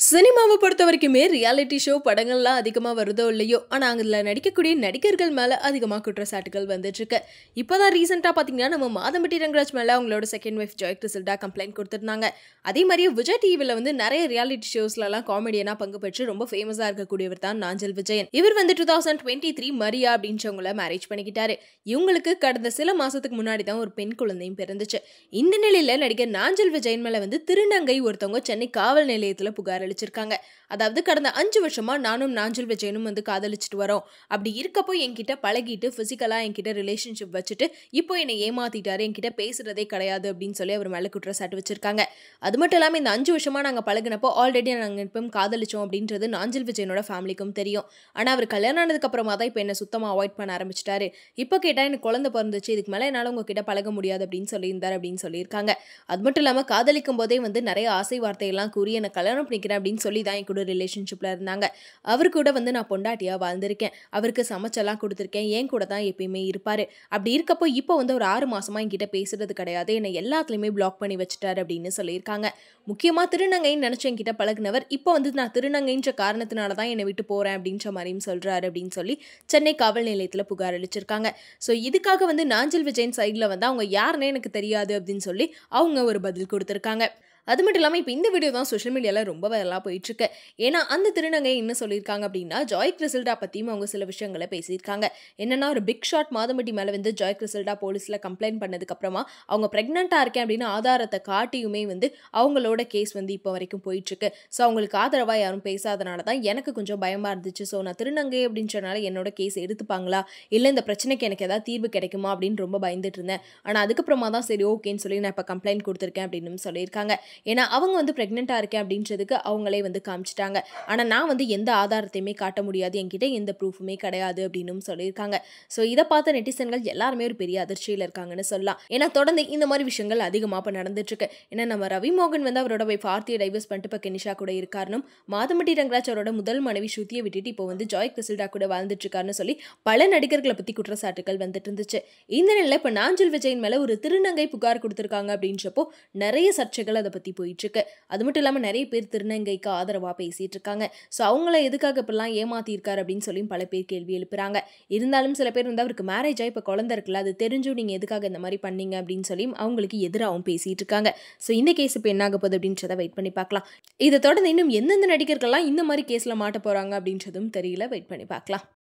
சினிமாவை பொறுத்த வரைக்குமே ரியாலிட்டி ஷோ படங்கள்லாம் அதிகமாக வருதோ இல்லையோ, ஆனால் அதில் நடிக்கக்கூடிய நடிகர்கள் மேலே அதிகமாக குற்றச்சாட்டுகள் வந்துட்டுருக்கு. இப்போ தான் ரீசெண்டாக பார்த்தீங்கன்னா நம்ம மாதம்பட்டி ரங்கராஜ் மேலே அவங்களோட second wife Joy Crizildaa complaint கொடுத்துருந்தாங்க. அதே மாதிரியே விஜய் டிவியில் வந்து நிறைய ரியாலிட்டி ஷோஸ்லலாம் காமெடியனாக பங்கு பெற்று ரொம்ப ஃபேமஸாக இருக்கக்கூடியவர் தான் நாஞ்சல் விஜயன். இவர் வந்து 2023 மரியா அப்படின்றவங்கள மேரேஜ் பண்ணிக்கிட்டாரு. இவங்களுக்கு கடந்த சில மாதத்துக்கு முன்னாடி தான் ஒரு பெண் குழந்தையும் பிறந்துச்சு. இந்த நிலையில் நடிகர் நாஞ்சல் விஜயன் மேலே வந்து திருநங்கை ஒருத்தவங்க சென்னை காவல் நிலையத்தில் புகார் அளிச்சிருக்காங்க. அதாவது கடந்த 5 வருஷமா நானும் நாஞ்சல் விஜயனும் வந்து காதலிச்சுட்டு வரோம். அப்படி இருக்கப்போ என்கிட்ட பழகிட்டு பிசிக்கலா என்கிட்ட ரிலேஷன்ஷிப் வச்சுட்டு இப்போ என்னை ஏமாத்திட்டாரு, என்கிட்ட பேசுறதே கிடையாது அப்படின்னு சொல்லி அவர் மேல குற்றச்சாட்டு வச்சிருக்காங்க. அது மட்டும் இல்லாமல் இந்த 5 வருஷமா நாங்க பழகினப்போ ஆல்ரெடி நாங்கள் இப்போ காதலிச்சோம் அப்படின்றது நாஞ்சல் விஜயனோட ஃபேமிலிக்கும் தெரியும். ஆனால் அவர் கல்யாணம் ஆனதுக்கு அப்புறமா தான் இப்போ என்ன சுத்தமாக அவாய்ட் பண்ண ஆரம்பிச்சிட்டாரு. இப்போ கேட்டால் எனக்கு குழந்தை பிறந்துச்சு, இதுக்கு மேலே என்னால் உங்ககிட்ட பழக முடியாது அப்படின்னு சொல்லியிருந்தார் அப்படின்னு சொல்லியிருக்காங்க. அது மட்டும் இல்லாமல் காதலிக்கும் போதே வந்து நிறைய ஆசை வார்த்தையெல்லாம் கூறி என்னை கல்யாணம் பண்ணிக்கிறேன் அப்படின்னு சொல்லி தான் என் கூட ரிலேஷன்ஷிப்ல இருந்தாங்க. அவர் கூட வந்து நான் பொண்டாட்டியா வாழ்ந்திருக்கேன், அவருக்கு சமைச்செல்லாம் கொடுத்துருக்கேன், என் கூட தான் எப்பயுமே இருப்பாரு. அப்படி இருக்கப்போ இப்போ வந்து ஒரு 6 மாசமா என்கிட்ட பேசுறது கிடையாது, என்னை எல்லாத்துலயுமே பிளாக் பண்ணி வச்சுட்டாரு அப்படின்னு சொல்லியிருக்காங்க. முக்கியமா திருநங்கைன்னு நினைச்சு என்கிட்ட பழகினவர் இப்போ வந்து நான் திருநங்கைன்ற காரணத்தினால தான் என்னை விட்டு போறேன் அப்படின்ற மாதிரியும் சொல்றாரு அப்படின்னு சொல்லி சென்னை காவல் நிலையத்துல புகார் அளிச்சிருக்காங்க. ஸோ இதுக்காக வந்து நாஞ்சல் விஜயன் சைட்ல வந்து அவங்க யாருன்னே எனக்கு தெரியாது அப்படின்னு சொல்லி அவங்க ஒரு பதில் கொடுத்திருக்காங்க. அது மட்டும் இல்லாமல் இப்போ இந்த வீடியோ தான் சோஷியல் மீடியாவில் ரொம்ப வைரலாக போயிட்டுருக்கு. ஏன்னா அந்த திருநங்கை என்ன சொல்லியிருக்காங்க அப்படின்னா, ஜாய் கிறிசல்டா பற்றியும் அவங்க சில விஷயங்களை பேசியிருக்காங்க. என்னன்னா ஒரு பிக் ஷாட் மாதம்பட்டி மேலே வந்து ஜாய் கிறிசல்டா போலீஸில் கம்ப்ளைண்ட் பண்ணதுக்கப்புறமா அவங்க ப்ரெக்னெண்ட்டாக இருக்கேன் அப்படின்னு ஆதாரத்தை காட்டியுமே வந்து அவங்களோட கேஸ் வந்து இப்போ வரைக்கும் போயிட்டுருக்கு. ஸோ அவங்களுக்கு ஆதரவாக யாரும் பேசாதனால தான் எனக்கு கொஞ்சம் பயமாக இருந்துச்சு. ஸோ நான் திருநங்கை அப்படின்றனால என்னோட கேஸ் எடுத்துப்பாங்களா, இல்லை இந்த பிரச்சனைக்கு எனக்கு ஏதாவது தீர்வு கிடைக்குமா அப்படின்னு ரொம்ப பயந்துட்டு இருந்தேன். ஆனால் அதுக்கப்புறமா தான் சரி ஓகேன்னு சொல்லி நான் இப்போ கம்ப்ளைண்ட் கொடுத்துருக்கேன் அப்படின்னு சொல்லியிருக்காங்க. ஏன்னா அவங்க வந்து ப்ரெக்னெண்ட்டாக இருக்கேன் அப்படின்றதுக்கு அவங்களே வந்து காமிச்சிட்டாங்க. ஆனால் நான் வந்து எந்த ஆதாரத்தையுமே காட்ட முடியாது, என்கிட்ட எந்த ப்ரூஃபுமே கிடையாது அப்படின்னு சொல்லியிருக்காங்க. ஸோ இதை பார்த்த நெட்டிசன்கள் எல்லாருமே ஒரு பெரிய அதிர்ச்சியில் இருக்காங்கன்னு சொல்லலாம். ஏன்னா தொடர்ந்து இந்த மாதிரி விஷயங்கள் அதிகமாக இப்போ நடந்துட்டு இருக்கு. ஏன்னா நம்ம ரவி மோகன் வந்து அவரோட வைஃப் ஆர்த்தியை டைவர்ஸ் பண்ணிட்டு இப்போ கெனிஷா கூட இருக்காருன்னு, மாதம்பட்டி ரங்கராஜ் அவரோட முதல் மனைவி ஸ்ருதியை விட்டுட்டு இப்போ வந்து ஜாய் கிறிசல்டா கூட வாழ்ந்துட்டு இருக்காருன்னு சொல்லி பல நடிகர்களை பற்றி குற்றச்சாட்டுகள் வந்துட்டு இருந்துச்சு. இந்த நிலையில் இப்போ நாஞ்சல் விஜயன் மேலே ஒரு திருநங்கை புகார் கொடுத்துருக்காங்க அப்படின்றப்போ நிறைய சர்ச்சைகள் அதை பற்றி போயிட்டு இருக்கு. அது மட்டும் இல்லாமல் நிறைய பேர் திருநங்கைக்கு ஆதரவாக பேசிட்டு இருக்காங்க. ஸோ அவங்கள எதுக்காக இப்பெல்லாம் ஏமாத்திருக்காரு அப்படின்னு சொல்லி பல பேர் கேள்வி எழுப்புறாங்க. இருந்தாலும் சில பேர் வந்து அவருக்கு மேரேஜ் ஆகி இப்போ குழந்தை இருக்குல்ல, அது தெரிஞ்சும் நீங்கள் எதுக்காக இந்த மாதிரி பண்ணீங்க அப்படின்னு சொல்லி அவங்களுக்கு எதிராகவும் பேசிட்டு இருக்காங்க. ஸோ இந்த கேஸ் இப்போ என்ன ஆக போகுது அப்படின்றத வெயிட் பண்ணி பார்க்கலாம். இதை தொடர்ந்து இன்னும் எந்தெந்த நடிகர்கள்லாம் இந்த மாதிரி கேஸில் மாட்ட போகிறாங்க அப்படின்றதும் தெரியல, வெயிட் பண்ணி பார்க்கலாம்.